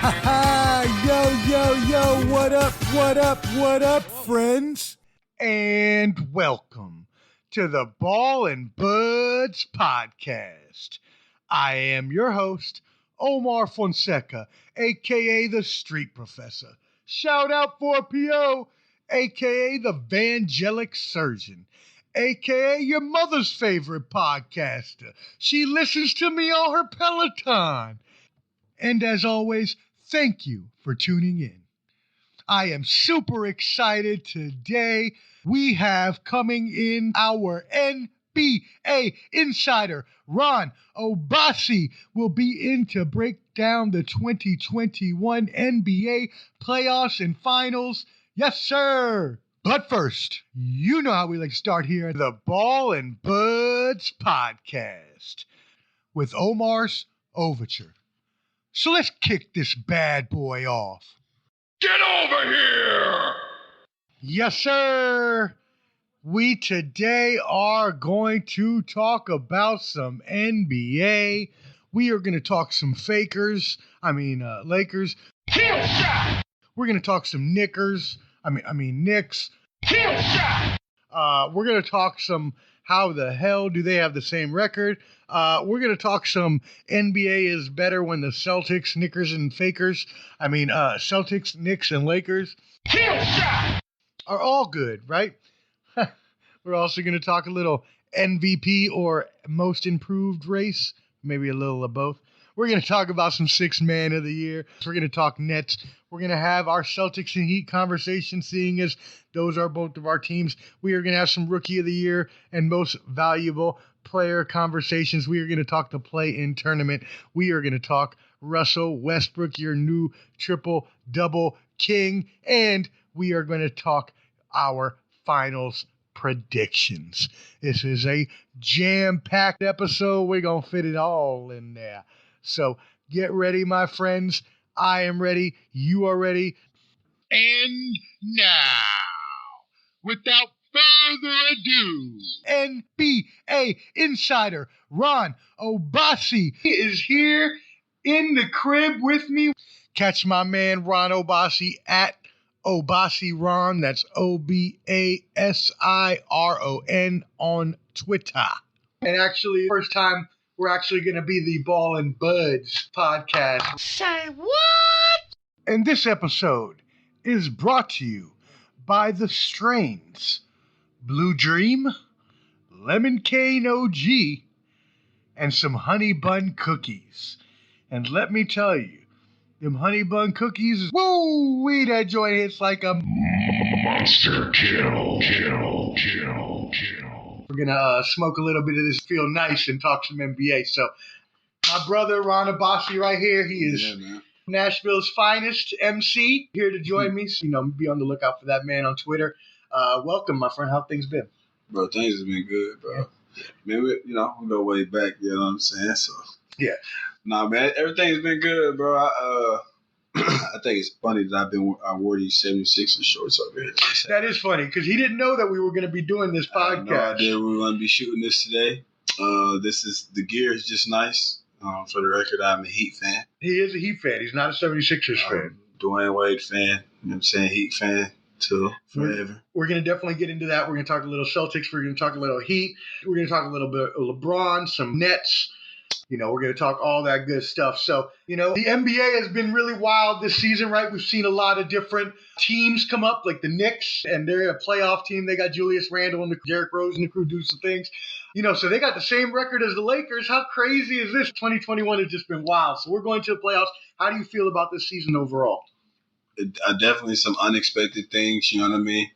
What up, friends? And welcome to the Ball and Buds podcast. I am your host, Omar Fonseca, a.k.a. the Street Professor. Shout out for P.O., a.k.a. the Vangelic Surgeon, a.k.a. your mother's favorite podcaster. She listens to me on her Peloton. And as always, thank you for tuning in. I am super excited today. We have coming in our NBA insider, Ron Obasi, will be in to break down the 2021 NBA playoffs and finals. Yes, sir. But first, you know how we like to start here, the Ball and Buds podcast with Omar's Overture. So let's kick this bad boy off. Get over here! Yes, sir. We today are going to talk about some NBA. We are going to talk some Lakers. Kill shot! We're going to talk some Knicks. Kill shot! We're going to talk some how the hell do they have the same record. We're going to talk some NBA is better when the Celtics, Knickers, Knicks, and Lakers Kill shot! are all good, right? We're also going to talk a little MVP or most improved race, maybe a little of both. We're going to talk about some sixth man of the year. We're going to talk Nets. We're going to have our Celtics and Heat conversation, seeing as those are both of our teams. We are going to have some rookie of the year and most valuable player conversations. We are going to talk the play-in tournament. We are going to talk Russell Westbrook, your new triple-double king. And we are going to talk our finals predictions. This is a jam-packed episode. We're going to fit it all in there. So get ready, my friends. I am ready. You are ready. And now, without further ado, NBA insider Ron Obasi is here in the crib with me. Catch my man Ron Obasi at Obasi Ron. That's OBASIRON on Twitter. And actually, first time we're actually going to be the Ball and Buds podcast. Say what? And this episode is brought to you by the Strains, Blue Dream, Lemon Cane OG, and some honey bun cookies. And let me tell you, them honey bun cookies, woo-wee, that joint hits like a Monster kill. We're going to smoke a little bit of this, feel nice, and talk some NBA. So my brother, Ron Obasi, right here, he is Nashville's finest MC, here to join me. So, be on the lookout for that man on Twitter. Welcome, my friend. How things been? Bro, things have been good, bro. Yeah. Man, we go way back, you know what I'm saying? So, yeah. Nah, man, everything's been good, bro. I think it's funny that I wore these 76ers shorts over here. That is funny, because he didn't know that we were going to be doing this podcast. I had no idea we were going to be shooting this today. The gear is just nice. For the record, I'm a Heat fan. He is a Heat fan. He's not a 76ers fan. Dwayne Wade fan. You know what I'm saying? Heat fan, too, forever. We're going to definitely get into that. We're going to talk a little Celtics. We're going to talk a little Heat. We're going to talk a little bit of LeBron, some Nets. We're going to talk all that good stuff. So, the NBA has been really wild this season, right? We've seen a lot of different teams come up, like the Knicks, and they're a playoff team. They got Julius Randle and Derrick Rose and the crew do some things. So they got the same record as the Lakers. How crazy is this? 2021 has just been wild. So we're going to the playoffs. How do you feel about this season overall? Definitely some unexpected things, you know what I mean?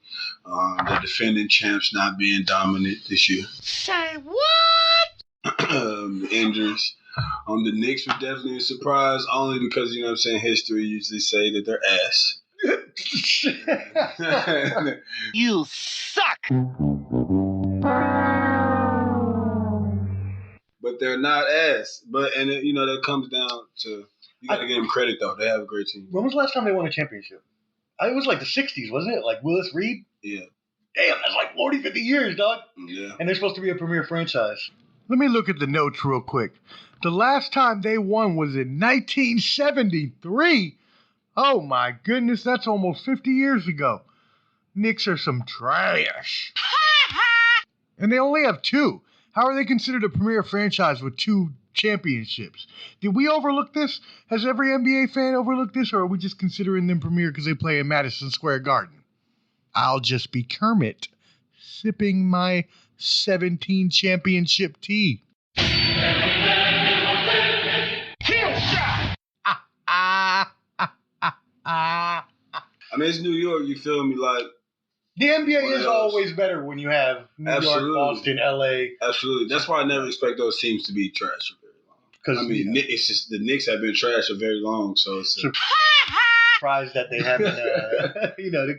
The defending champs not being dominant this year. Say what? The injuries. The Knicks were definitely a surprise, only because, history usually say that they're ass. You suck! But they're not ass. That comes down to, you got to give them credit, though. They have a great team. When was the last time they won a championship? It was like the 60s, wasn't it? Like Willis Reed? Yeah. Damn, that's like 40, 50 years, dog. Yeah. And they're supposed to be a premier franchise. Let me look at the notes real quick. The last time they won was in 1973. Oh my goodness, that's almost 50 years ago. Knicks are some trash. And they only have 2. How are they considered a premier franchise with 2 championships? Did we overlook this? Has every NBA fan overlooked this, or are we just considering them premier because they play in Madison Square Garden? I'll just be Kermit, sipping my 17 championship tea. I mean, it's New York, you feel me? Like, the NBA is always better when you have New York, Boston, LA. Absolutely. That's why I never expect those teams to be trash for very long. I mean, it's just the Knicks have been trash for very long, so it's surprised that they haven't,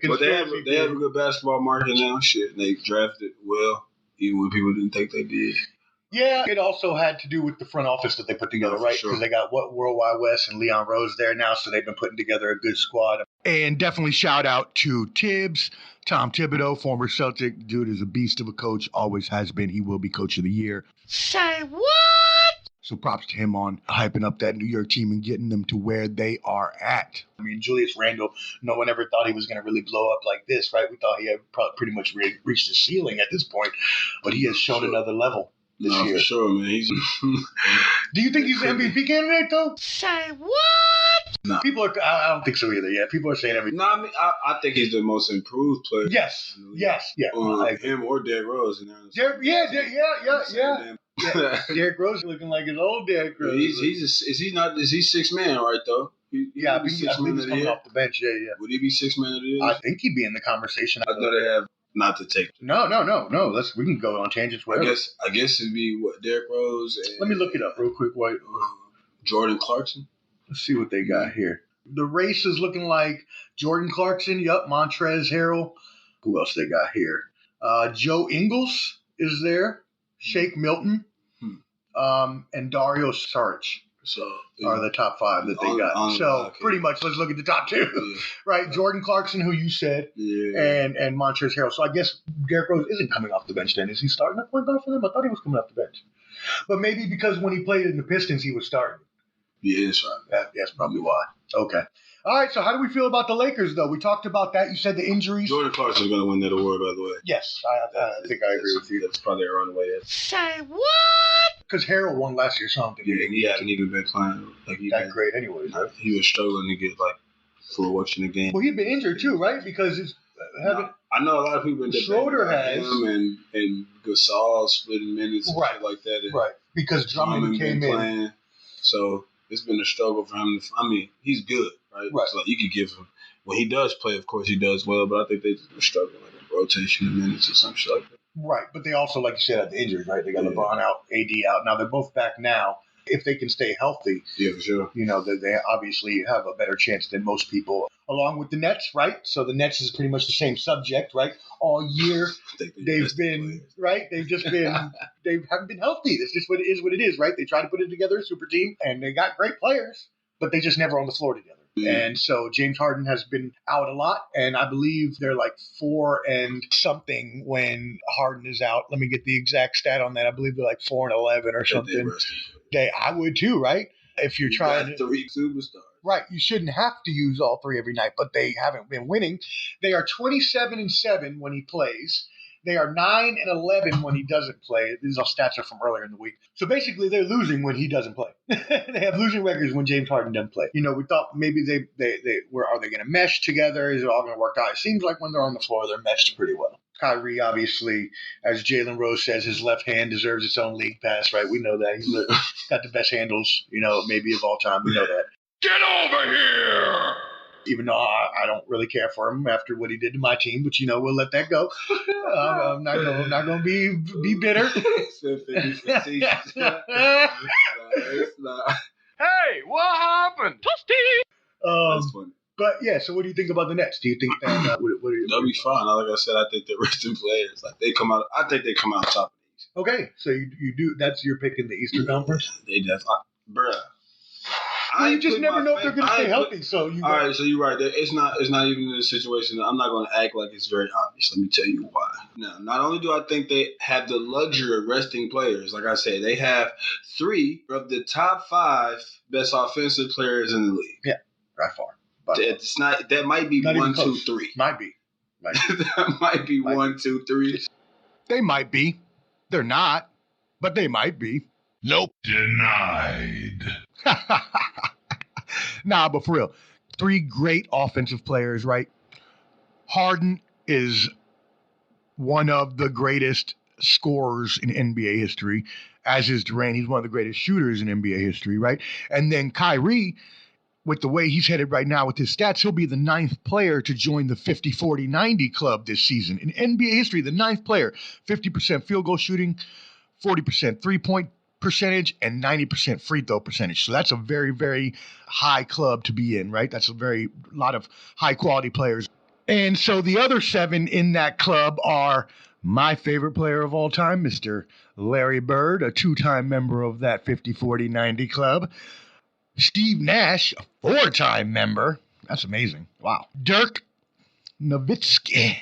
but they have a good basketball market now. Shit, and they drafted well, even when people didn't think they did. Yeah, it also had to do with the front office that they put together, right? Because they got Worldwide West and Leon Rose there now, so they've been putting together a good squad. And definitely shout out to Tibbs, Tom Thibodeau, former Celtic. Dude is a beast of a coach, always has been. He will be coach of the year. Say what? So props to him on hyping up that New York team and getting them to where they are at. I mean, Julius Randle, no one ever thought he was going to really blow up like this, right? We thought he had pretty much reached the ceiling at this point, but he has shown another level. This year. For sure, man. Do you think he's an MVP candidate, though? Say what? No. People are. I don't think so either. Yeah, people are saying everything. No, I mean, I think he's the most improved player. Yes. Yeah. Him or Derrick Rose. Yeah. Derrick Rose looking like his old Derrick Rose. Is he 6 man right though? I think he's coming off the bench. Yeah. Would he be 6 man of the year? I think he'd be in the conversation. I know they have. Not to take. No. We can go on tangents. Whatever. I guess it'd be what Derrick Rose. And, let me look it up real quick. Jordan Clarkson. Let's see what they got here. The race is looking like Jordan Clarkson. Yup, Montrez, Harrell. Who else they got here? Joe Ingles is there. Shake Milton. And Dario Saric. So are the top 5 that they got. Pretty much, let's look at the top 2, right? Jordan Clarkson, who you said, and Montrez Harrell. So I guess Derrick Rose isn't coming off the bench then. Is he starting at point guard for them? I thought he was coming off the bench. But maybe because when he played in the Pistons, he was starting. Yeah, that's right. That's probably why. Okay. All right, so how do we feel about the Lakers, though? We talked about that. You said the injuries. Jordan Clarkson's going to win that award, by the way. Yes, I think I agree with you. That's probably a runaway. Say what? Because Harrell won last year, so I don't think he hadn't even been playing. That great anyways. Right? He was struggling to get, full watching the game. Well, he'd been injured, too, right? Because I know a lot of people in Schroeder has him and Gasol splitting minutes and shit like that. Right, because Drummond came in. So it's been a struggle for him. He's good, right? So you could give him when he does play. Of course, he does well, but I think they just been struggling in rotation of minutes or some shit like that. Right, but they also, like you said, had the injuries, right? They got LeBron out, AD out. Now they're both back now. If they can stay healthy, for sure. They obviously have a better chance than most people, along with the Nets, right? So the Nets is pretty much the same subject, right? All year they've been right. They've just been they haven't been healthy. That's just what it is, right? They try to put it together, a super team, and they got great players, but they just never on the floor together. And so James Harden has been out a lot, and I believe they're 4 and something when Harden is out. Let me get the exact stat on that. I believe they're 4 and 11 or something. I would too, right? If you're trying to 3 superstars. Right, you shouldn't have to use all 3 every night, but they haven't been winning. They are 27-7 when he plays. They are 9-11 when he doesn't play. These stats are from earlier in the week. So basically, they're losing when he doesn't play. They have losing records when James Harden doesn't play. We thought maybe are they going to mesh together? Is it all going to work out? It seems like when they're on the floor, they're meshed pretty well. Kyrie, obviously, as Jalen Rose says, his left hand deserves its own league pass, right? We know that. He's got the best handles, maybe of all time. We know that. Get over here! Even though I don't really care for him after what he did to my team, but we'll let that go. I'm not going to be bitter. It's not. Hey, what happened? That's funny. But yeah, so what do you think about the Nets? Do you think that they'll be fine? Like I said, I think they're resting players. They come out. I think they come out top of the East. Okay, so you do. That's your pick in the Eastern Conference. They definitely, bruh. you just never know if they're going to stay healthy. So all right, so you're right. It's not even in a situation. I'm not going to act like it's very obvious. Let me tell you why. Now, not only do I think they have the luxury of resting players, like I said, they have 3 of the top 5 best offensive players in the league. Yeah, by far. It's not. That might be not 1, 2, 3. Might be. That might be 1, 2, 3. They might be. They're not, but they might be. Nope. Denied. Nah, but for real, 3 great offensive players, right? Harden is one of the greatest scorers in NBA history, as is Durant. He's one of the greatest shooters in NBA history, right? And then Kyrie, with the way he's headed right now with his stats, he'll be the 9th player to join the 50-40-90 club this season. In NBA history, the 9th player, 50% field goal shooting, 40% three-point percentage, and 90% free throw percentage. So that's a very, very high club to be in, right? That's a lot of high-quality players. And so the other 7 in that club are my favorite player of all time, Mr. Larry Bird, a 2-time member of that 50-40-90 club. Steve Nash, a 4-time member. That's amazing. Wow. Dirk Nowitzki,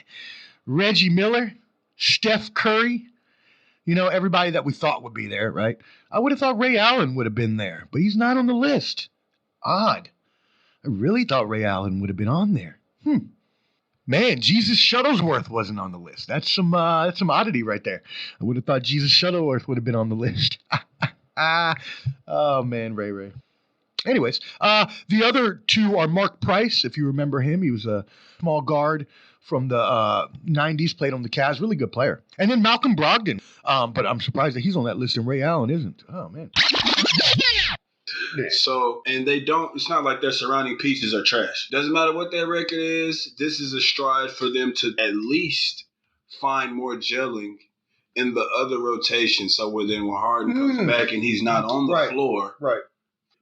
Reggie Miller, Steph Curry. You know, everybody that we thought would be there, right? I would have thought Ray Allen would have been there, but he's not on the list. Odd. I really thought Ray Allen would have been on there. Man, Jesus Shuttlesworth wasn't on the list. That's some oddity right there. I would have thought Jesus Shuttlesworth would have been on the list. Oh, man, Ray. Anyways, the other 2 are Mark Price, if you remember him. He was a small guard from the 90s, played on the Cavs, really good player. And then Malcolm Brogdon, but I'm surprised that he's on that list and Ray Allen isn't. Oh, man. So, and it's not like their surrounding pieces are trash. Doesn't matter what their record is, this is a stride for them to at least find more gelling in the other rotation. So when Harden comes back and he's not on the floor. Right.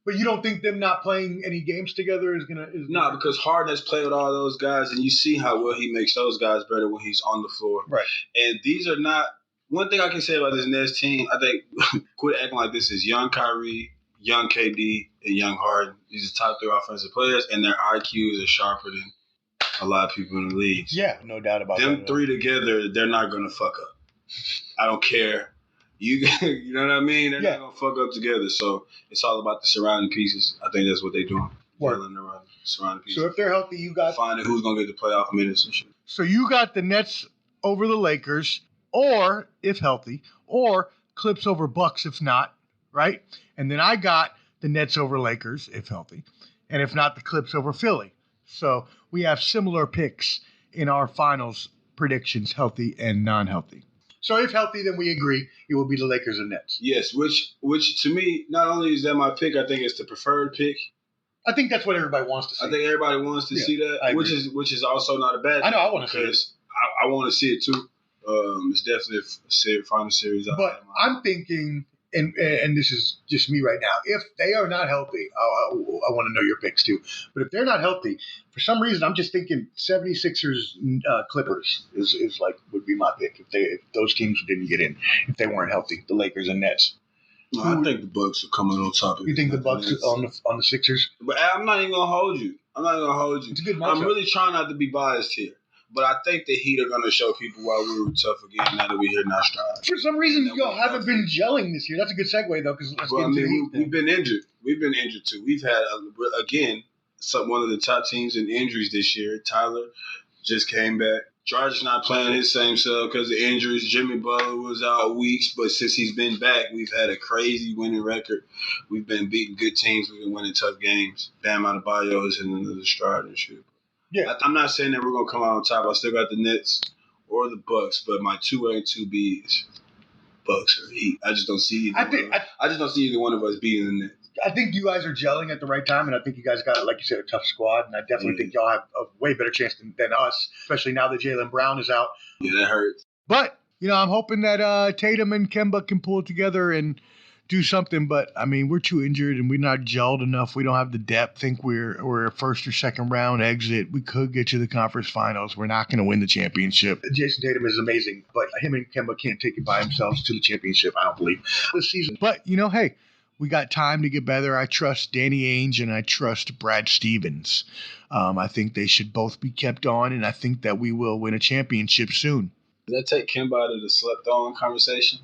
But you don't think them not playing any games together is gonna? No, because Harden has played with all those guys, and you see how well he makes those guys better when he's on the floor. Right. And these are not. One thing I can say about this Nets team, I think, quit acting like this is young Kyrie, young KD, and young Harden. These are top 3 offensive players, and their IQs are sharper than a lot of people in the league. Yeah, no doubt about that. Them 3 together, they're not gonna fuck up. I don't care. You know what I mean? They're not going to fuck up together. So it's all about the surrounding pieces. I think that's what they're doing. Around the surrounding pieces. So if they're healthy, you got... Finding who's going to get the playoff minutes and shit. So you got the Nets over the Lakers, or, if healthy, or Clips over Bucks if not, right? And then I got the Nets over Lakers, if healthy. And if not, the Clips over Philly. So we have similar picks in our finals predictions, healthy and non-healthy. So if healthy, then we agree it will be the Lakers and Nets. Yes, which to me, not only is that my pick, I think it's the preferred pick. I think that's what everybody wants to see. I think everybody wants to see that, which is also not a bad thing. I know, I want to see it. I want to see it too. It's definitely a final series. But I'm thinking, and this is just me right now, if they are not healthy, I want to know your picks too. But if they're not healthy, for some reason, I'm just thinking 76ers Clippers is like would be my pick if those teams didn't get in, if they weren't healthy, the Lakers and Nets. No, I think the Bucks are coming on top of it. You think the Bucks on the Sixers? But I'm not even gonna hold you. It's a good matchup. I'm really trying not to be biased here. But I think the Heat are going to show people why we were tough again now that we're here now stride. For some reason, y'all haven't been gelling this year. That's a good segue, though, because we've been injured. We've been injured, too. We've had, again, one of the top teams in injuries this year. Tyler just came back. George's not playing his same self because of injuries. Jimmy Butler was out weeks, but since he's been back, we've had a crazy winning record. We've been beating good teams. We've been winning tough games. Bam Adebayo is in another stride and shit. Yeah, I'm not saying that we're gonna come out on top. I still got the Nets or the Bucks, but my 2A and 2B is Bucks or Heat. I just don't see I just don't see either one of us beating the Nets. I think you guys are gelling at the right time, and I think you guys got, like you said, a tough squad, and I definitely think y'all have a way better chance than us, especially now that Jaylen Brown is out. Yeah, that hurts. But I'm hoping that Tatum and Kemba can pull it together and do something, but I mean, we're too injured and we're not gelled enough. We don't have the depth. Think we're a first or second round exit. We could get to the conference finals. We're not going to win the championship. Jason Tatum is amazing, but him and Kemba can't take it by themselves to the championship, I don't believe, this season. But, hey, We got time to get better. I trust Danny Ainge and I trust Brad Stevens. I think they should both be kept on, and I think that we will win a championship soon. Did that take Kemba out of the slept-on conversation?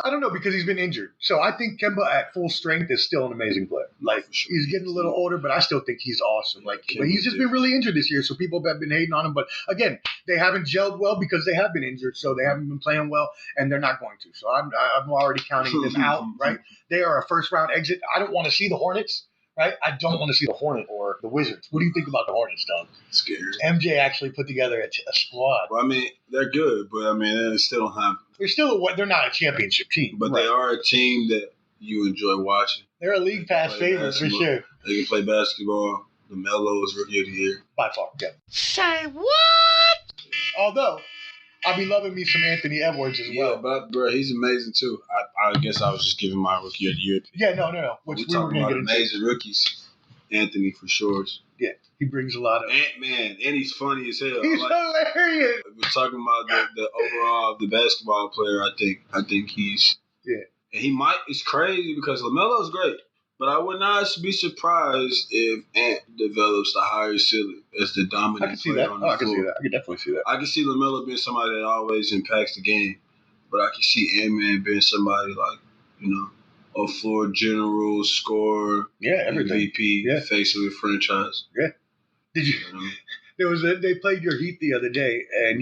I don't know, because he's been injured. So I think Kemba at full strength is still an amazing player. Like, sure. He's getting a little older, but I still think he's awesome. Like, but he's just been really injured this year, so people have been hating on him. But again, they haven't gelled well because they have been injured, so they haven't been playing well, and they're not going to. So I'm already counting them out, right? They are a first-round exit. I don't want to see the Hornets. Right? I don't want to see the Hornet or the Wizards. What do you think about the Hornets, Doug? Scared. MJ actually put together a squad. Well, I mean, they're good, but I mean, they still don't have. They're not a championship team, but right. They are a team that you enjoy watching. They're a league pass favorite for sure. They can play basketball. LaMelo is rookie of the year by far. Yeah. Say what? Although I'll be loving me some Anthony Edwards as well. Yeah, but bro, he's amazing too. I guess I was just giving my rookie of the year. Yeah, no. We're talking about amazing rookies. Anthony for sure. Yeah, he brings a lot of. And he's funny as hell. He's hilarious. We're talking about the overall the basketball player. I think he's. Yeah. And he might. It's crazy because LaMelo's great. But I would not be surprised if Ant develops the higher ceiling as the dominant player on the floor. I can see that. I can definitely see that. I can see LaMelo being somebody that always impacts the game. But I can see Ant-Man being somebody like, a floor general, scorer, everything. MVP, face of the franchise. Yeah. Did you? They played your Heat the other day, and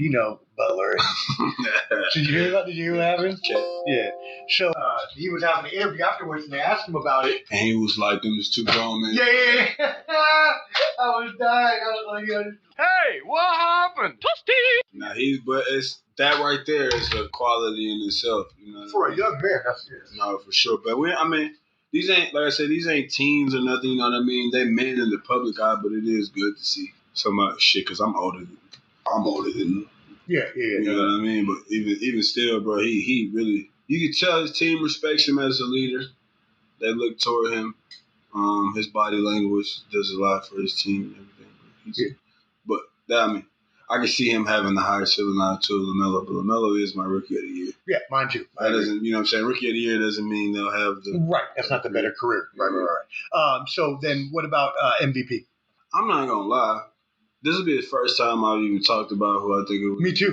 Butler. Did you hear what happened? Yeah. So he was having an interview afterwards, and they asked him about it. And he was like, "Them was two grown men." Yeah. I was dying. I was like, "Hey, what happened?" Now but it's that right there is a quality in itself. For a young man, that's it. No, for sure. But these ain't, like I said, these ain't teens or nothing. You know what I mean? They men in the public eye, but it is good to see some shit because I'm older than them. Yeah. You know what I mean? But even still, bro, he really, you can tell his team respects him as a leader. They look toward him. His body language does a lot for his team and everything. But I can see him having the higher ceiling now to LaMelo, but LaMelo is my rookie of the year. Yeah, mine too. That doesn't, you know what I'm saying? Rookie of the year doesn't mean they'll have the... Right, that's not the better career. Right. So then what about MVP? I'm not going to lie. This will be the first time I've even talked about who I think it would be. Me too.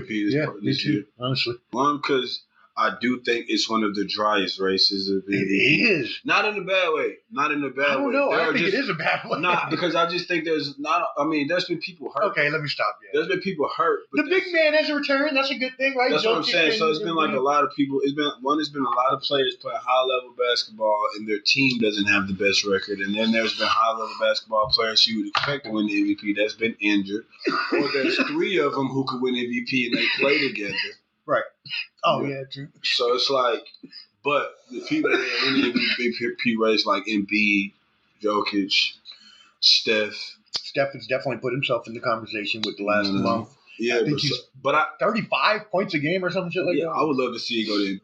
Me too, year. Honestly. One, because I do think it's one of the driest races of MVP. It is. Not in a bad way. I don't know. I think it is a bad way. Nah, because I just think there's been people hurt. Okay, let me stop you. There's been people hurt. The big man has a return. That's a good thing, right? That's what I'm saying. So it's been like a lot of people. There's been a lot of players playing high-level basketball, and their team doesn't have the best record. And then there's been high-level basketball players you would expect to win the MVP that's been injured. Or there's 3 of them who could win MVP, and they play together. Right. Oh, yeah, true. So it's like, but the people that are in the MVP race, like Embiid, Jokic, Steph. Steph has definitely put himself in the conversation with the last month. Yeah, I think he's 35 points a game or something shit like that. Yeah, I would love to see it go there.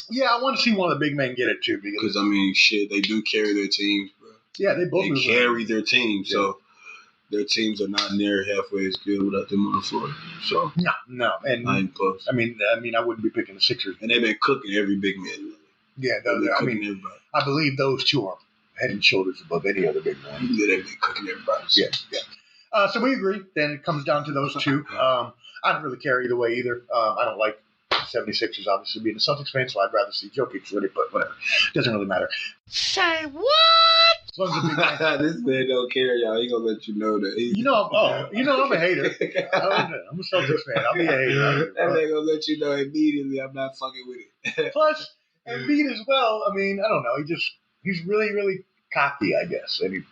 Yeah, I want to see one of the big men get it too. Because, they do carry their teams, bro. Yeah, they carry their team, so... Their teams are not near halfway as good without them on the floor. So no, and not even close. I wouldn't be picking the Sixers. And they've been cooking every big man. Yeah, everybody. I believe those two are head and shoulders above any other big man. Yeah, they've been cooking everybody. Yeah. So we agree. Then it comes down to those two. I don't really care either way either. I don't like 76ers, obviously, being a Celtics fan, so I'd rather see Jokic with it, but whatever. Doesn't really matter. Say what? As long as the big man. This man don't care, y'all. He gonna let you know that. I'm a hater. I'm a Celtics fan. I'll be a hater. That man gonna let you know immediately I'm not fucking with it. Plus, Embiid as well. I don't know. He's really, really cocky, I guess. And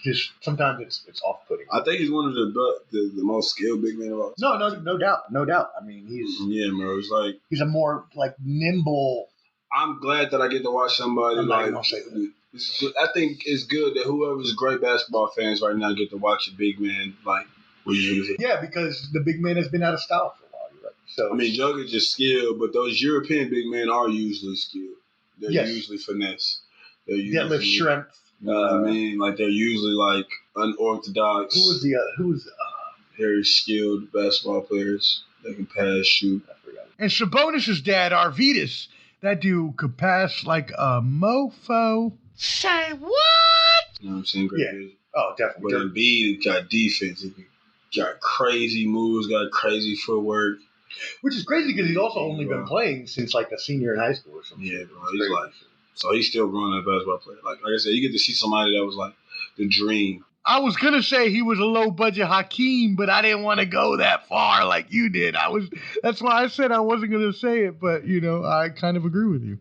just sometimes it's off-putting. I think he's one of the most skilled big men of all time. No doubt. He's bro. It's like he's a more like nimble. I'm glad that I get to watch somebody It's good. I think it's good that whoever's great basketball fans right now get to watch a big man like Williams. Yeah, because the big man has been out of style for a while. Right? So Jokic is skilled, but those European big men are usually skilled. They're usually finesse. They're usually deadlift strength. You know what I mean? Like they're usually like unorthodox. Who was very skilled basketball players that can pass, shoot. I forgot. And Sabonis' dad, Arvydas, That dude could pass like a mofo. Say what? You know what I'm saying? Great Yeah. vision. Oh, definitely. But Embiid got defense. He got crazy moves, got crazy footwork. Which is crazy because he's also only been playing since like a senior in high school or something. Yeah, bro. He's like, so he's still growing as a basketball player. Like I said, you get to see somebody that was like the dream. I was gonna say he was a low budget Hakeem, but I didn't want to go that far like you did. That's why I said I wasn't gonna say it, but I kind of agree with you.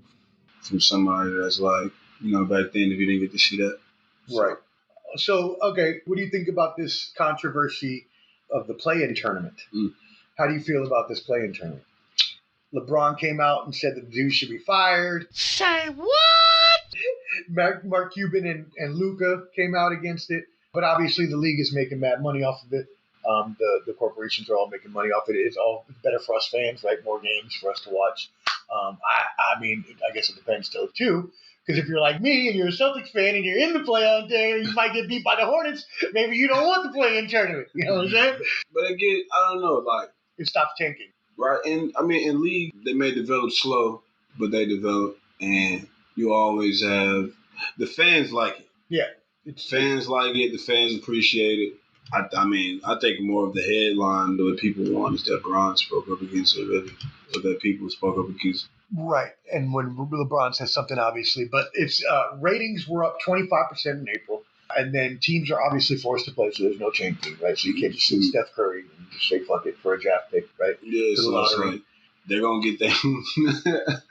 From somebody that's like, back then if you didn't get to see that. Right. So, okay, what do you think about this controversy of the play-in tournament? How do you feel about this play-in tournament? LeBron came out and said that the dude should be fired. Say what? Mark Cuban and Luka came out against it. But obviously the league is making mad money off of it. The corporations are all making money off it. It's better for us fans, right? More games for us to watch. I mean, I guess it depends still, too. Because if you're like me and you're a Celtics fan and you're in the play-in tournament, you might get beat by the Hornets. Maybe you don't want the play-in tournament. You know what I'm saying? But again, I don't know. Like, it stops tanking. Right. And, I mean, in league, they may develop slow, but they develop. And you always have – the fans like it. Yeah. Fans like it. The fans appreciate it. I mean, I think more of the headline that people want is that Bron spoke up against it, really, or that people spoke up against. Right, and when LeBron says something, obviously, but it's ratings were up 25% in April, and then teams are obviously forced to play, so there's no tanking, right? So you can't just send Steph Curry and just say fuck it for a draft pick, right? Yeah, so it's like they're gonna get that.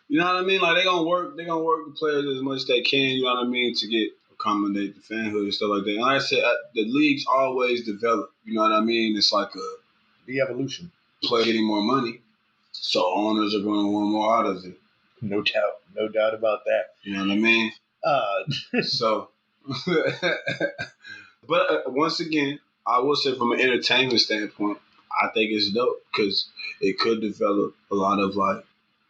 You know what I mean? Like they're gonna work the players as much as they can. You know what I mean to accommodate the fanhood and stuff like that. And like I said, the leagues always develop. You know what I mean? It's like the evolution. Play getting more money, so owners are going to want more out of it. No doubt about that. You know what I mean? So, but once again, I will say from an entertainment standpoint, I think it's dope because it could develop a lot of like.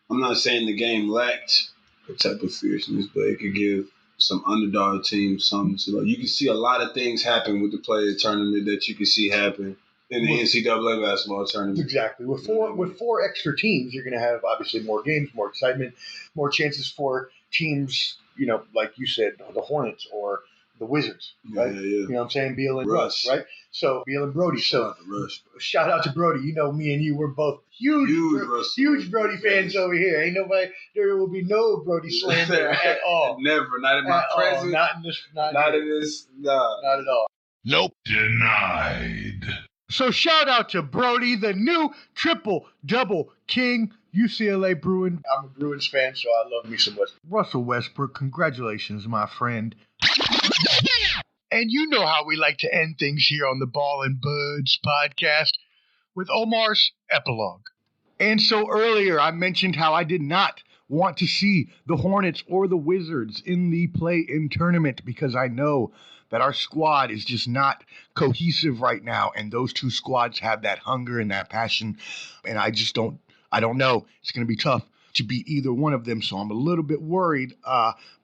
I'm not saying the game lacked a type of fierceness, but it could give some underdog teams something to like. You can see a lot of things happen with the player tournament that you can see happen in the NCAA basketball tournament. Exactly. With four extra teams, you're going to have obviously more games, more excitement, more chances for teams. Like you said, the Hornets or the Wizards, right? Yeah. You know what I'm saying? Beal and Russ, right? So Beal and Brody. Shout out to Brody. Me and you, we're both huge Brody fans over here. Ain't nobody. There will be no Brody slander at all. Never. Not in my presence. Not in this. Not in this. No. Not at all. Nope. Denied. So shout out to Brody, the new triple-double king, UCLA Bruin. I'm a Bruins fan, so I love me some Russell Westbrook. Congratulations, my friend. And you know how we like to end things here on the Ball and Buds podcast with Omar's Epilogue. And so earlier I mentioned how I did not want to see the Hornets or the Wizards in the play-in tournament because I know that our squad is just not cohesive right now, and those two squads have that hunger and that passion, and I don't know. It's going to be tough to beat either one of them, so I'm a little bit worried.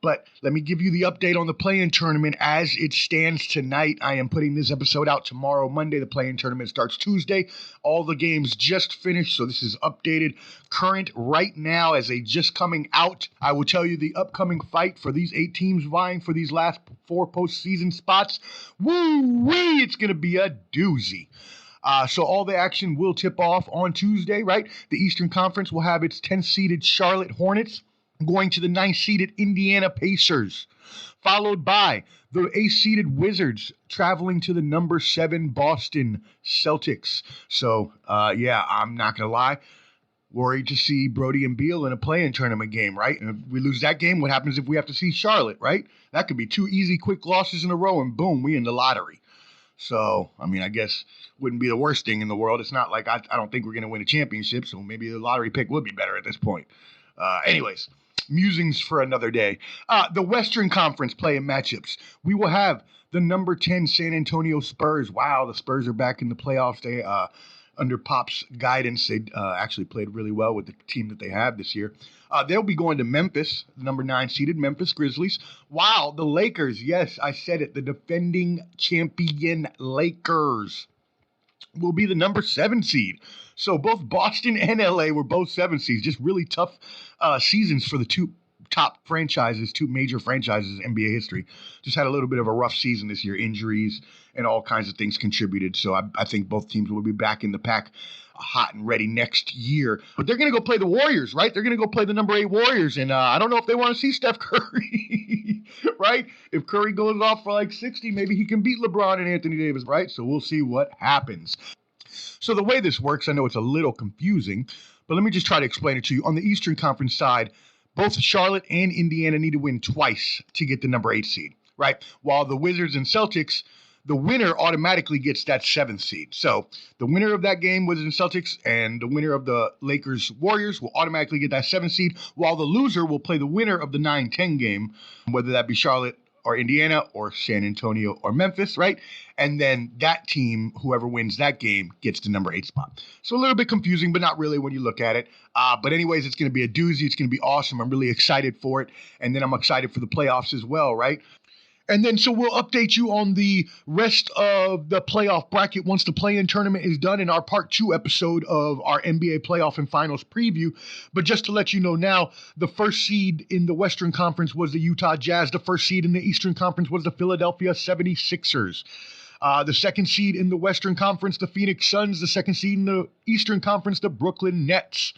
But let me give you the update on the play-in tournament as it stands tonight. I am putting this episode out tomorrow, Monday. The play-in tournament starts Tuesday. All the games just finished, so this is updated current right now as they just coming out. I will tell you the upcoming fight for these 8 teams vying for these last 4 postseason spots. Woo-wee! It's going to be a doozy. So all the action will tip off on Tuesday, right? The Eastern Conference will have its 10th-seeded Charlotte Hornets going to the 9th-seeded Indiana Pacers, followed by the 8th-seeded Wizards traveling to the number 7 Boston Celtics. So, I'm not going to lie. Worried to see Brody and Beal in a play-in tournament game, right? And if we lose that game, what happens if we have to see Charlotte, right? That could be 2 easy, quick losses in a row, and boom, we in the lottery. So, I guess wouldn't be the worst thing in the world. It's not like I don't think we're going to win a championship, so maybe the lottery pick would be better at this point. Anyways, musings for another day. The Western Conference play-in matchups. We will have the number 10 San Antonio Spurs. Wow, the Spurs are back in the playoffs. They under Pop's guidance, they actually played really well with the team that they have this year. They'll be going to Memphis, the number 9 seeded Memphis Grizzlies. Wow, the Lakers. Yes, I said it. The defending champion Lakers will be the number 7 seed. So both Boston and LA were both 7 seeds. Just really tough seasons for the two top franchises, two major franchises in NBA history. Just had a little bit of a rough season this year. Injuries and all kinds of things contributed. So I think both teams will be back in the pack hot and ready next year. But they're going to go play the Warriors, right? They're going to go play the number 8 Warriors. And I don't know if they want to see Steph Curry, right? If Curry goes off for like 60, maybe he can beat LeBron and Anthony Davis, right? So we'll see what happens. So the way this works, I know it's a little confusing, but let me just try to explain it to you. On the Eastern Conference side, both Charlotte and Indiana need to win twice to get the number 8 seed, right? While the Wizards and Celtics, the winner automatically gets that 7th seed. So the winner of that game, Wizards and Celtics, and the winner of the Lakers Warriors will automatically get that 7th seed, while the loser will play the winner of the 9-10 game, whether that be Charlotte or Indiana or San Antonio or Memphis, right? And then that team, whoever wins that game, gets the number 8 spot. So a little bit confusing, but not really when you look at it. But anyways, it's going to be a doozy. It's going to be awesome. I'm really excited for it. And then I'm excited for the playoffs as well, right? And then so we'll update you on the rest of the playoff bracket once the play-in tournament is done in our part 2 episode of our NBA playoff and finals preview. But just to let you know now, the first seed in the Western Conference was the Utah Jazz. The first seed in the Eastern Conference was the Philadelphia 76ers. The second seed in the Western Conference, the Phoenix Suns. The second seed in the Eastern Conference, the Brooklyn Nets.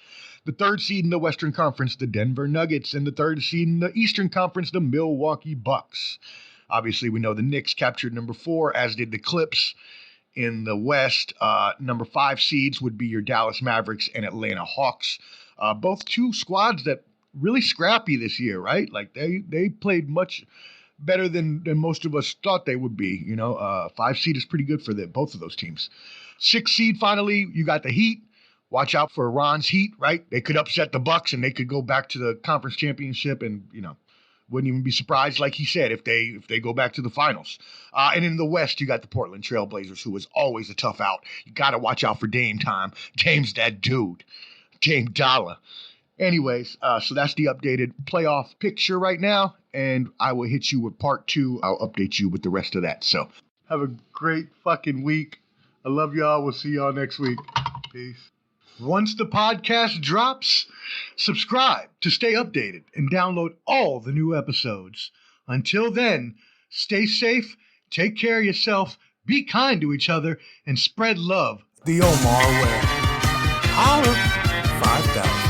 The third seed in the Western Conference, the Denver Nuggets. And the third seed in the Eastern Conference, the Milwaukee Bucks. Obviously, we know the Knicks captured number 4, as did the Clips in the West. Number 5 seeds would be your Dallas Mavericks and Atlanta Hawks. Both two squads that really scrappy this year, right? Like they played much better than most of us thought they would be. 5 seed is pretty good for both of those teams. 6 seed, finally, you got the Heat. Watch out for Ron's Heat, right? They could upset the Bucks and they could go back to the conference championship and, wouldn't even be surprised, like he said, if they go back to the finals. And in the West, you got the Portland Trailblazers, who is always a tough out. You got to watch out for Dame time. Dame's that dude. Dame Dollar. Anyways, so that's the updated playoff picture right now. And I will hit you with part 2. I'll update you with the rest of that. So have a great fucking week. I love y'all. We'll see y'all next week. Peace. Once the podcast drops, subscribe to stay updated and download all the new episodes. Until then, stay safe, take care of yourself, be kind to each other, and spread love. The Omar way. Holler 5000.